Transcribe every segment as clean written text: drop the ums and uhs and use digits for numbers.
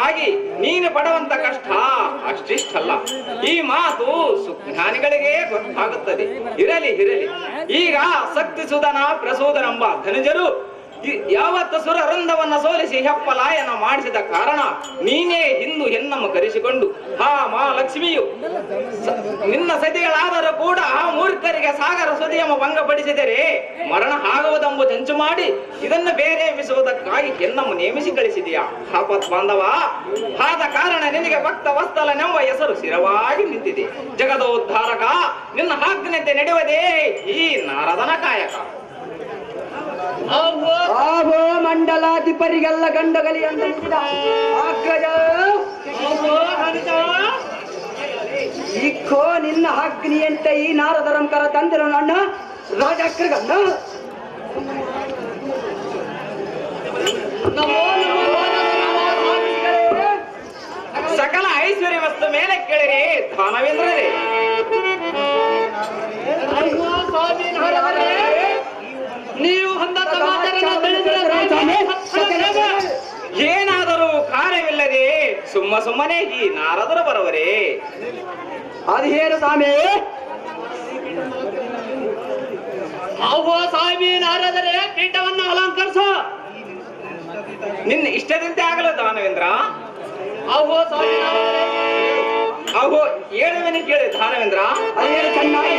ವಿಷಯಕ್ಕಾಗಿ ನೀನು ಪಡುವಂತ ಕಷ್ಟ ಅಷ್ಟಿಷ್ಟಲ್ಲ. ಈ ಮಾತು ಸುಜ್ಞಾನಿಗಳಿಗೆ ಗೊತ್ತಾಗುತ್ತದೆ. ಇರಲಿ ಇರಲಿ. ಈಗ ಶಕ್ತಿ ಸುಧನ ಪ್ರಸೂದನೆಂಬ ಧನುಜರು ಯಾವತ್ತು ಸುರ ವೃಂದವನ್ನ ಸೋಲಿಸಿ ಹೆಪ್ಪಲಾಯನ ಮಾಡಿಸಿದ ಕಾರಣ ನೀನೇ ಹಿಂದು ಹೆಣ್ಣನ್ನು ಕರೆಸಿಕೊಂಡು ಆ ಮಹಾಲಕ್ಷ್ಮಿಯು ನಿನ್ನ ಸತಿಗಳಾದರೂ ಕೂಡ ಆ ಮೂರ್ಖರಿಗೆ ಸಾಗರ ಸುದಿಯಮ ಭಂಗಪಡಿಸಿದರೆ ಮರಣ ಆಗುವುದೆಂಬ ಚಂಚು ಮಾಡಿ ಇದನ್ನು ಬೇರೆ ಎಬ್ಬಿಸುವುದಕ್ಕಾಗಿ ಹೆಣ್ಣನ್ನು ನೇಮಿಸಿ ಕಳಿಸಿದೆಯಾ ಆಪತ್ ಬಾಂಧವ? ಆದ ಕಾರಣ ನಿನಗೆ ಭಕ್ತ ವತ್ಸಲನೆಂಬ ಹೆಸರು ಸ್ಥಿರವಾಗಿ ನಿಂತಿದೆ. ಜಗದೋದ್ಧಾರಕ ನಿನ್ನ ಆಜ್ಞೆಯಂತೆ ನಡೆಯುವುದೇ ಈ ನಾರದನ ಕಾಯಕ. ಆವೋ ಮಂಡಲಾಧಿಪರಿಗೆಲ್ಲ ಗಂಡಗಲಿ ಅಂದಿದ ಅಗ್ರಜ ಇಕ್ಕೋ ನಿನ್ನ ಅಗ್ನಿಯಂತೆ ಈ ನಾರದರಂಕರ ತಂದಿರೋ ಅಣ್ಣ ರಾಜಾಗ್ರಗಣ್ಣ. ಸಕಲ ಐಶ್ವರ್ಯ ವಸ್ತು ಮೇಲೆ ಕೇಳಿರಿ ದಾನವೇಂದ್ರರೇ. ನೀವು ಏನಾದರೂ ಕಾರ್ಯವಿಲ್ಲದೆ ಸುಮ್ಮನೆ ಈ ನಾರದರು ಬರುವರೇ? ಅದು ಏನು ಸ್ವಾಮಿ? ಅಹೋ ಸ್ವಾಮಿ ನಾರದರೆ ಪೀಠವನ್ನು ಅಲಂಕರಿಸ. ನಿನ್ನ ಇಷ್ಟದಂತೆ ಆಗಲು ದಾನವೇಂದ್ರ. ಅಹೋ ಸ್ವಾಮಿ ಅಹೋ ಹೇಳುವನೆ ಕೇಳಿ ದಾನವೇಂದ್ರ. ಅದೇನು ಚೆನ್ನಾಗಿ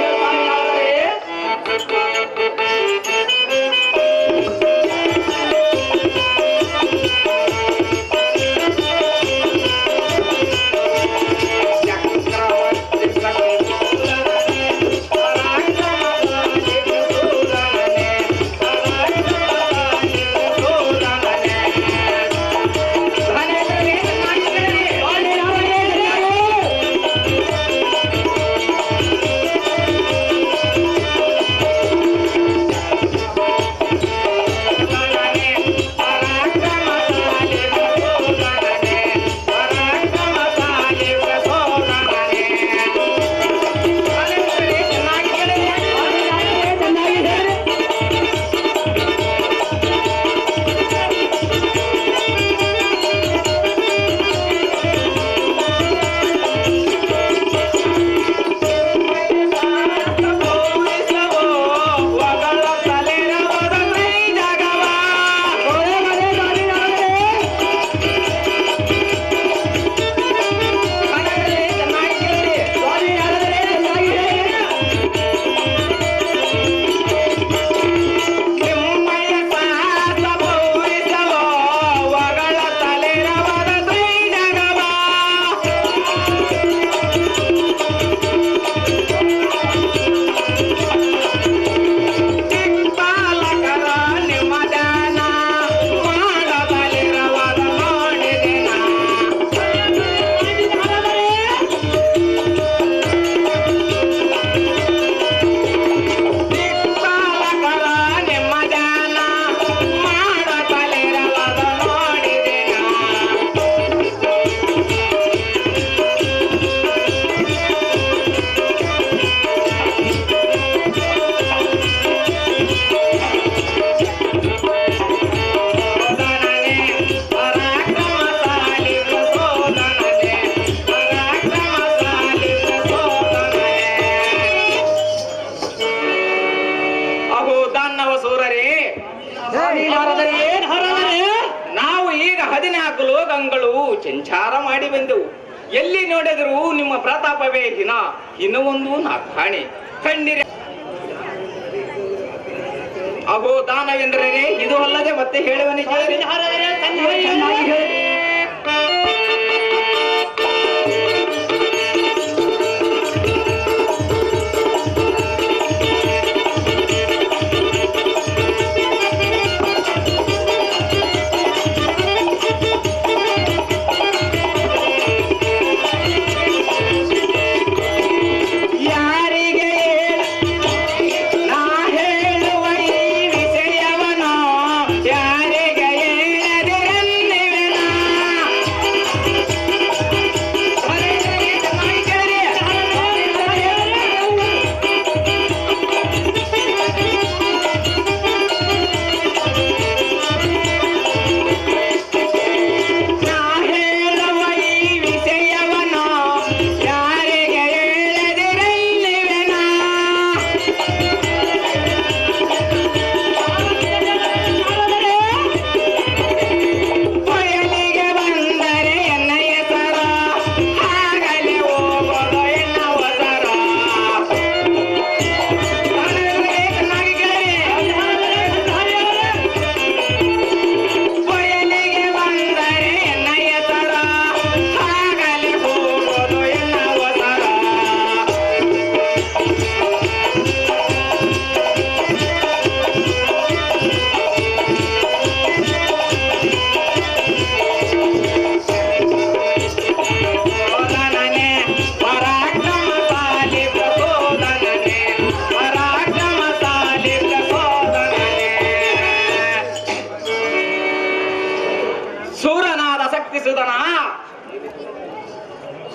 ನಾವು ಈಗ 14 ಲೋಕಗಳು ಸಂಚಾರ ಮಾಡಿ ಬಂದೆವು. ಎಲ್ಲಿ ನೋಡಿದರೂ ನಿಮ್ಮ ಪ್ರತಾಪವೇ ದಿನ ಇನ್ನೂ ಒಂದು ನಾಕಾಣೆ ಕಂಡಿರ. ಅಗೋ ದಾನವೇಂದ್ರರೇ, ಇದು ಅಲ್ಲದೆ ಮತ್ತೆ ಹೇಳುವನಿಗೆ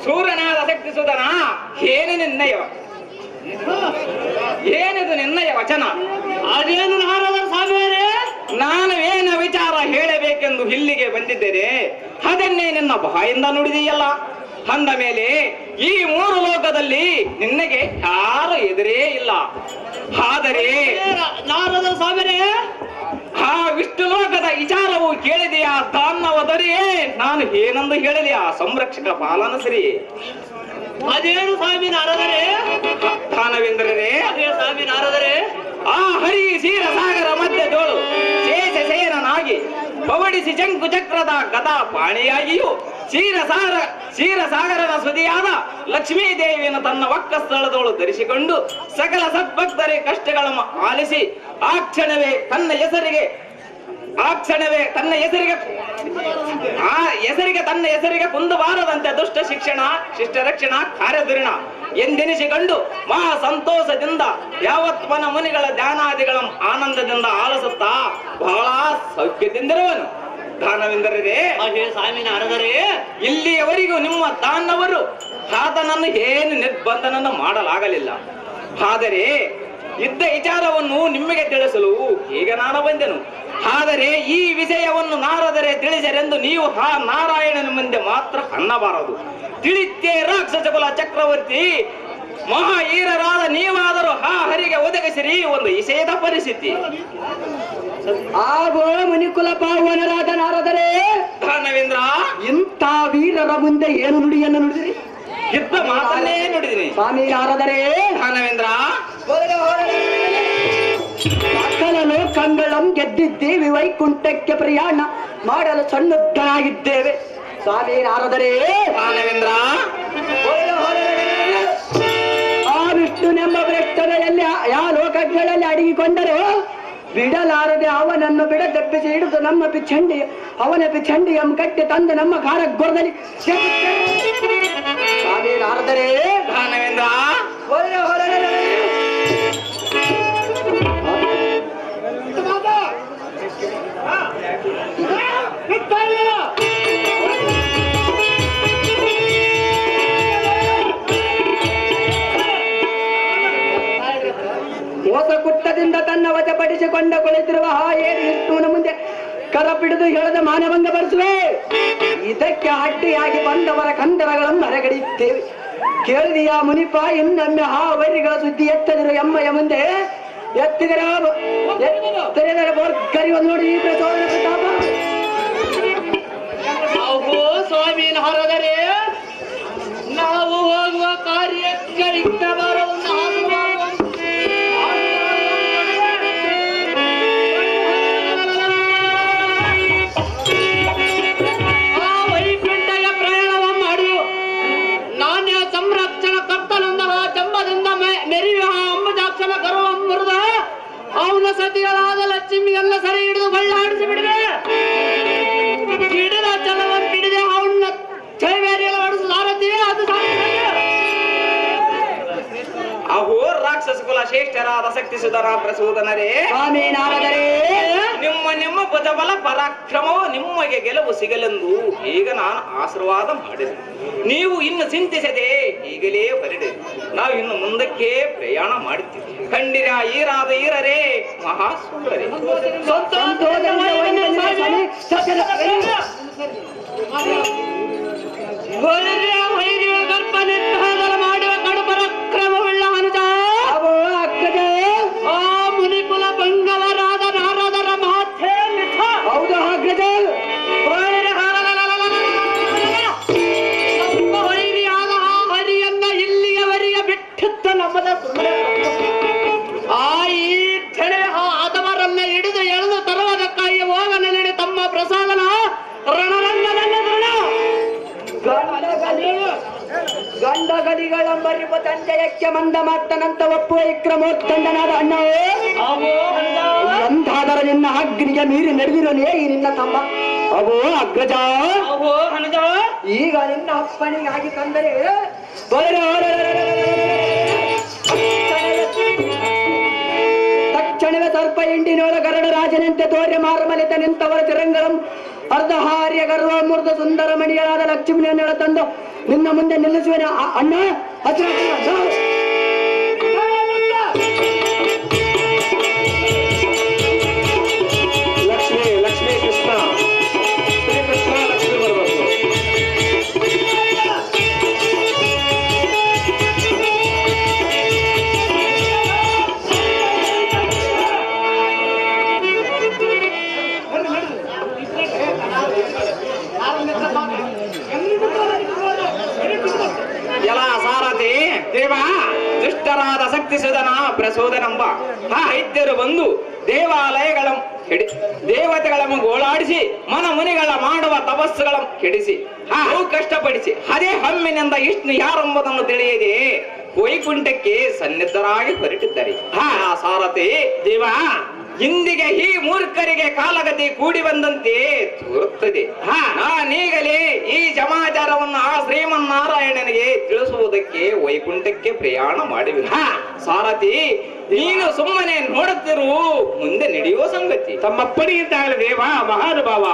ಸೂರನಾದ ಶಕ್ತಿ ಸುಧನ ಏನು ನಿನ್ನಯ ಏನಿದು ನಿನ್ನಯ ವಚನ? ಅದೇನು ನಾರದರ ಸ್ವಾಮಿಯವರೇ? ನಾನು ಏನು ವಿಚಾರ ಹೇಳಬೇಕೆಂದು ಇಲ್ಲಿಗೆ ಬಂದಿದ್ದೇನೆ, ಅದನ್ನೇ ನಿನ್ನ ಬಾಯಿಂದ ನುಡಿದೆಯಲ್ಲ. ಅಂದ ಮೇಲೆ ಈ ಮೂರು ಲೋಕದಲ್ಲಿ ನಿನ್ನಗೆ ಯಾರು ಎದುರೇ ಇಲ್ಲ. ಆದರೆ ನಾರದರ ಸ್ವಾಮಿಯವರೇ, ಆ ವಿಷ್ಣು ಲೋಕದ ವಿಚಾರವು ಕೇಳಿದೆಯಾ? ದಾನವದರಿಯೇ ನಾನು ಏನೆಂದು ಹೇಳಲಿ? ಆ ಸಂರಕ್ಷಕ ಪಾಲನ ಸರಿ. ಅದೇನು ಸ್ವಾಮಿ ನಾರದರೇ? ದಾನವೇಂದ್ರರೇ, ಅದೇ ಸ್ವಾಮಿ ನಾರದರೇ, ಆ ಹರಿ ಕ್ಷೀರ ಸಾಗರ ಮಧ್ಯದೋಳು ಶೇಷ ಸೇನನಾಗಿ ಪವಡಿಸಿ ಶಂಕು ಚಕ್ರದ ಗದಾ ಪಾಣಿಯಾಗಿಯೂ ಕ್ಷೀರಸಾಗರನ ಸುದಿಯಾದ ಲಕ್ಷ್ಮೀ ದೇವಿಯನ್ನು ತನ್ನ ಒಕ್ಕ ಸ್ಥಳದೋಳು ಧರಿಸಿಕೊಂಡು ಸಕಲ ಸದ್ಭಕ್ತರೇ ಕಷ್ಟಗಳನ್ನು ಆಲಿಸಿ ಆ ಕ್ಷಣವೇ ತನ್ನ ಹೆಸರಿಗೆ ಕುಂದಬಾರದಂತೆ ದುಷ್ಟ ಶಿಕ್ಷಣ ಶಿಷ್ಟ ರಕ್ಷಣಾ ಕಾರ್ಯಧುರಿಣ ಎಂದೆನಿಸಿಕೊಂಡು ಮಹಾ ಸಂತೋಷದಿಂದ ಯಾವತ್ವನ ಮುನಿಗಳ ಧ್ಯಾನಾದಿಗಳ ಆನಂದದಿಂದ ಆಲಿಸುತ್ತಾ ಬಹಳ ಸೌಖ್ಯದಿಂದಿರುವನು. ದಾನವೆಂದರೆ ಅದೇ ಸ್ವಾಮಿ ನಾರದರೇ, ಇಲ್ಲಿಯವರೆಗೂ ನಿಮ್ಮ ದಾನವರು ಆತನನ್ನು ಏನು ನಿರ್ಬಂಧನನ್ನು ಮಾಡಲಾಗಲಿಲ್ಲ. ಆದರೆ ಇದ್ದ ವಿಚಾರವನ್ನು ನಿಮಗೆ ತಿಳಿಸಲು ಈಗ ನಾನು ಬಂದೆನು. ಆದರೆ ಈ ವಿಷಯವನ್ನು ನಾರದರೆ ತಿಳಿಸರೆಂದು ನೀವು ಆ ನಾರಾಯಣನ ಮುಂದೆ ಮಾತ್ರ ಅನ್ನಬಾರದು. ತಿಳಿತೇ ರಾಕ್ಷಸ ಕುಲ ಚಕ್ರವರ್ತಿ ಮಹಾ ಹೀರರಾದ ನೀವಾದರೂ ಆ ಹರಿಗೆ ಒದಗಿಸಿರಿ ಒಂದು ವಿಷಯದ ಪರಿಸ್ಥಿತಿ. ಆಗೋ ಮುನಿಕುಲ ಪಾವನರಾದ ನಾರದರೇ, ದಾನವೇಂದ್ರ, ಇಂಥ ವೀರರ ಮುಂದೆ ಏನು ನುಡಿಯನ್ನು ನುಡಿದಿರಿ? ಇದ್ದ ಮಾತನ್ನೇ ನುಡಿದಿನಿ. ಸ್ವಾಮಿ ನಾರದರೇ, ದಾನವೇಂದ್ರ, ಸಕಲ ಲೋಕಗಳಂ ಗೆದ್ದಿದ್ದೇವೆ, ವೈಕುಂಠಕ್ಕೆ ಪ್ರಯಾಣ ಮಾಡಲು ಸನ್ನದ್ಧರಾಗಿದ್ದೇವೆ. ಸ್ವಾಮಿ ನಾರದರೇ, ದಾನವೇಂದ್ರ, ಆ ವಿಷ್ಣುನೆಂಬ ವ್ಯಕ್ತದಲ್ಲಿ ಯಾವ ಲೋಕಗಳಲ್ಲಿ ಅಡಗಿಕೊಂಡರೋ ಬಿಡಲಾರದೆ ಅವನನ್ನು ಬಿಡದೆಬ್ಬಿಸಿ ಹಿಡಿದು ನಮ್ಮ ಪಿಚಂಡಿ ಅವನ ಪಿಚಂಡಿಯಂ ಕಟ್ಟಿ ತಂದು ನಮ್ಮ ಕಾರಗೋರದಲ್ಲಿ ಸ್ವಾಮಿ ನಾರದರೇ, ದಾನವೇಂದ್ರ, ಮೋಸ ಕುಟ್ಟದಿಂದ ತನ್ನ ವಶಪಡಿಸಿಕೊಂಡ ಕುಳಿತಿರುವ ಆ ಏರಿ ವಿಷ್ಣುವಿನ ಮುಂದೆ ಕರ ಪಿಡಿದು ಹೇಳದ ಮಾನಭಂಗ ಬರೆಸುವೆ. ಇದಕ್ಕೆ ಅಡ್ಡಿಯಾಗಿ ಬಂದವರ ಕಂದರಗಳನ್ನು ಹೊರಗಡಿಯುತ್ತೇವೆ. ಕೇಳಿದೆಯಾ ಮುನಿಪ? ಇನ್ನೊಮ್ಮೆ ಆ ವೈರಿಗಳ ಸುದ್ದಿ ಎತ್ತದಿರು ಎಮ್ಮಯ ಮುಂದೆ ಎತ್ತಿದರೆ ಕರಿಯುವ ನೋಡಿ ಈ ಪ್ರಚೋದನ ಪ್ರತಾಪ. ಅಹೋ ಸ್ವಾಮಿ ನಾರದರೇ, ನಾವು ಹೋಗುವ ಕಾರ್ಯಗಳಿಂದ ಬರುವುದನ್ನು ಆ ವೈಕುಂಠಯ ಪ್ರಯಾಣವ ಮಾಡು. ನಾಣ್ಯ ಸಂರಕ್ಷಣ ಕರ್ತನಂತಹ ಜಂಬದಿಂದ ಮೆರೆಯುವ ಅಂಬುಜಾಕ್ಷನ ಗರ್ವ ಮುರಿದ ಅವನ ಸತಿಗಳಾದ ಲಕ್ಷ್ಮಿಯನ್ನ ಸರಿ ಹಿಡಿದು ಬಳ್ಳಾಡಿಸಿ ಬಿಡಿದೆ. ಹಿಡಿದ ಚಲವನ್ನು ಹಿಡಿದೆ ಅವನ್ನ ಚೈವೇರಿಯಲ್ಲ ಹೊಡಿಸಲಾರದೆ. ಅದು ಅಹೋ ರಾಕ್ಷಸ ಕುಲ ಶ್ರೇಷ್ಠರಾದ ಶಕ್ತಿ ಸುಧರ ಪ್ರಸೂದನರೇ, ಸ್ವಾಮಿ ನಾರದರೇ, ನಿಮ್ಮ ಭುಜಬಲ ಪರಾಕ್ರಮವು ನಿಮಗೆ ಗೆಲುವು ಸಿಗಲೆಂದು ಈಗ ನಾನು ಆಶೀರ್ವಾದ ಮಾಡಿದೆ. ನೀವು ಇನ್ನು ಚಿಂತಿಸದೆ ಈಗಲೇ ಹೊರಡೆ. ನಾವು ಇನ್ನು ಮುಂದಕ್ಕೆ ಪ್ರಯಾಣ ಮಾಡುತ್ತೀವಿ. ಕಂಡಿರ ಈರಾದ ಈರರೇ, ಮಹಾಸುಂದರೇ, ವೈರ್ಯ ಗರ್ಭ ನಿರ್ಧಾರ ಮಾಡುವ ಕಡು ಪರಾಕ್ರಮವುಳ್ಳ ಅನುಜ ಆ ಮುನಿಕುಲ ಭಂಗವರಾದ ನಾರದರ ಮಾತೆ ಹೌದು ಅಗ್ರಜ. ವೈರಿಯಾದ ಆ ಹರಿಯನ್ನ ಇಲ್ಲಿಯವರೆಗೆ ಬಿಟ್ಟಿದ್ದ ನಮ್ಮದ ಆ ಈ ಕ್ಷಣೆ ಆದವರನ್ನ ಹಿಡಿದು ಎಳೆದು ತರುವುದಕ್ಕಾಗಿ ಹೋಗನ ನಡೆ ತಮ್ಮ ಪ್ರಸಾದನ ರಣರಂಗದಲ್ಲಿ ಗಂಡಗಲಿಗಳಂಬರಿಪ ತಂದೆಯಕ್ಕೆ ಮಂದ ಮಾತನಂತ ಒಪ್ಪುವ ವಿಕ್ರಮೋತ್ತಂಡನಾದ ಅಣ್ಣವೇ, ಎಂದಾದರ ನಿನ್ನ ಅಗ್ನಿಗೆ ಮೀರಿ ನಡೆದಿರನೇ ಈ ನಿನ್ನ ತಮ್ಮ. ಅವೋ ಅಗ್ರಜ, ಈಗ ನಿನ್ನ ಅಪ್ಪನಿಗಾಗಿ ತಂದರೆ ತಕ್ಷಣವೇ ಸರ್ಪ ಹಿಂಡಿನೋಳ ಗರಡ ರಾಜನಂತೆ ತೋರ್ಯ ಮಾರಮಲಿತ ನಿಂತವರ ತಿರಂಗಳಂ ಅರ್ಧಹಾರ್ಯ ಗರ್ವ ಮುರಿದ ಸುಂದರ ಮಣಿಯರಾದ ಲಕ್ಷ್ಮಿಯನ್ನೆಳ ತಂದು ನಿನ್ನ ಮುಂದೆ ನಿಲ್ಲಿಸುವೇನ ಅಣ್ಣ ಹತ್ರ ಲಕ್ಷ್ಮೀ ಲಕ್ಷ್ಮೀ ಕೃಷ್ಣ ಶ್ರೀ ಕೃಷ್ಣ ಲಕ್ಷ್ಮೀ ಬರಬೇಕು. ಎಲ್ಲ ಸಾರಥಿ ದೇವ ದುಷ್ಟರಾದ ಶಕ್ತಿಸುಧನ ಪ್ರಸೋದನಂಬ ದೈತ್ಯರು ಬಂದು ದೇವಾಲಯಗಳ ದೇವತೆಗಳನ್ನು ಗೋಳಾಡಿಸಿ ಮನ ಮುನಿಗಳ ಮಾಡುವ ತಪಸ್ಸುಗಳನ್ನು ಕೆಡಿಸಿ ಬಹು ಕಷ್ಟಪಡಿಸಿ ಅದೇ ಹಮ್ಮಿನಿಂದ ಇಷ್ಟು ಯಾರೆಂಬುದನ್ನು ತಿಳಿಯದೆ ವೈಕುಂಠಕ್ಕೆ ಸನ್ನಿಧರಾಗಿ ಹೊರಟಿದ್ದಾರೆ. ಸಾರಥಿ ದೇವ ಇಂದಿಗೆ ಈ ಮೂರ್ಖರಿಗೆ ಕಾಲಗತಿ ಕೂಡಿ ಬಂದಂತೆ ತೋರುತ್ತದೆ. ನಾನೀಗಲೇ ಈ ಸಮಾಚಾರವನ್ನು ಆ ಶ್ರೀಮನ್ನಾರಾಯಣನಿಗೆ ತಿಳಿಸುವುದಕ್ಕೆ ವೈಕುಂಠಕ್ಕೆ ಪ್ರಯಾಣ ಮಾಡಿವೆ. ಸಾರಥಿ ನೀನು ಸುಮ್ಮನೆ ನೋಡುತ್ತಿರು, ಮುಂದೆ ನಡೆಯುವ ಸಂಗತಿ. ತಮ್ಮಪ್ಪನಿಗಿದ್ದಾಗಲೇ ದೇವ ಮಹಾನುಭಾವ.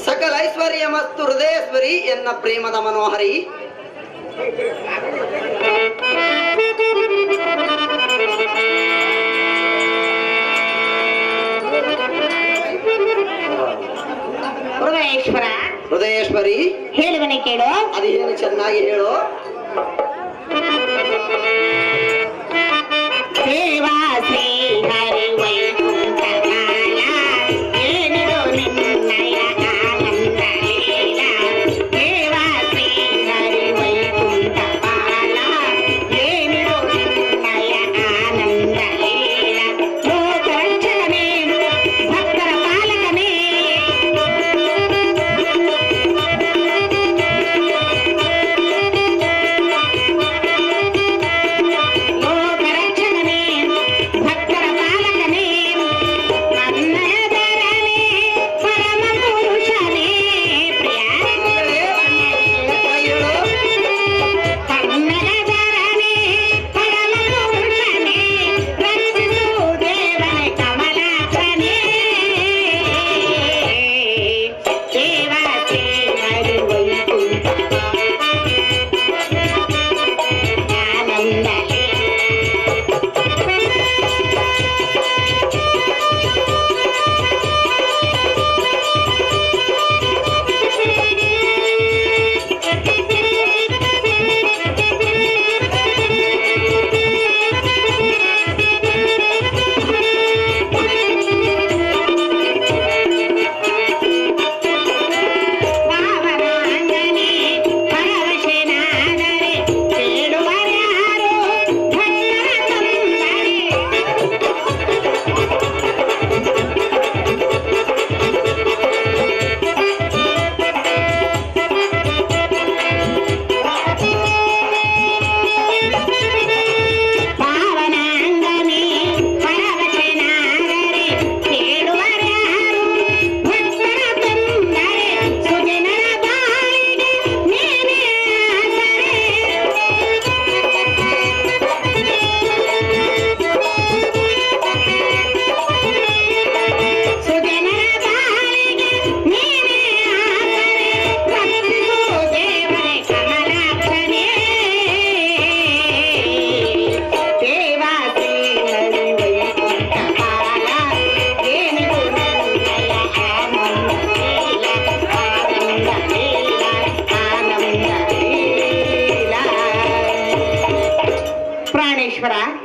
ಸಕಲ ಐಶ್ವರ್ಯ ಮತ್ತು ಹೃದಯೇಶ್ವರಿ ಎನ್ನ ಪ್ರೇಮದ ಮನೋಹರಿ. ಹೃದಯೇಶ್ವರ, ಹೃದಯೇಶ್ವರಿ, ಹೇಳುವನೆ ಕೇಳು. ಅದೇನು ಚೆನ್ನಾಗಿ ಹೇಳು. ದೇವಾ ಶ್ರೀ ಹರಿ ವೈಕುಂಠ ಕಾಲ, ಏನಿದು ನಿನ್ನಯ ಆನಂದ ಲೀಲಾ. ದೇವಾ ಶ್ರೀ ಹರಿ ವೈಕುಂಠ ಕಾಲ, ಏನಿದು ನಿನ್ನಯ ಆನಂದ ಲೀಲಾ. ಲೋಕ ರಕ್ಷಕನೇ, ಭಕ್ತರ ಪಾಲಕನೇ,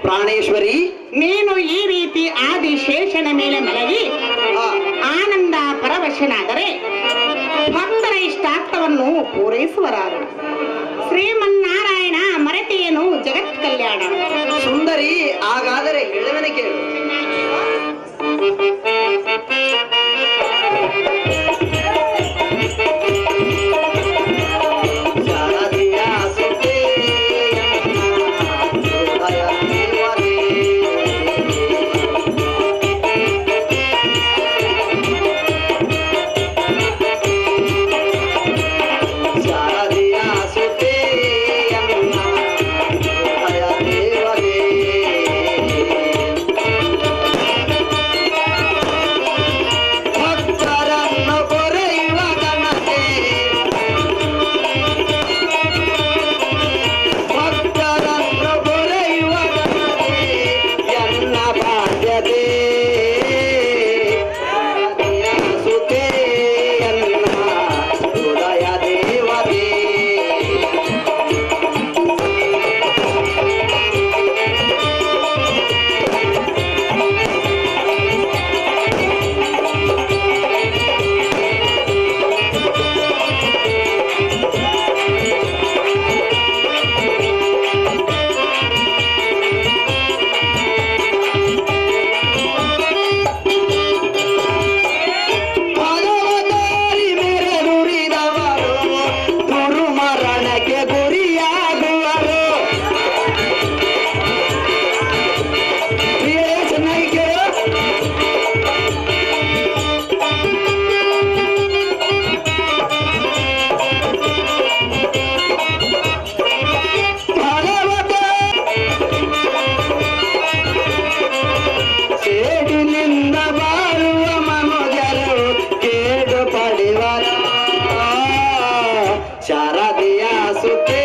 ಪ್ರಾಣೇಶ್ವರಿ, ನೀನು ಈ ರೀತಿ ಆದಿಶೇಷನ ಮೇಲೆ ಮಲಗಿ ಆನಂದ ಪರವಶನಾದರೆ ಭಕ್ತರ ಇಷ್ಟಾರ್ಥವನ್ನು ಪೂರೈಸುವರಾರು. ಶ್ರೀಮನ್ನಾರಾಯಣ ಮರೆತೆಯೇನು ಜಗತ್ ಕಲ್ಯಾಣ. ಸುಂದರಿ, ಹಾಗಾದರೆ ಹೇಳುವನೆ ಕೇಳು. ಹಾದಿಯ ಸುತ್ತೇ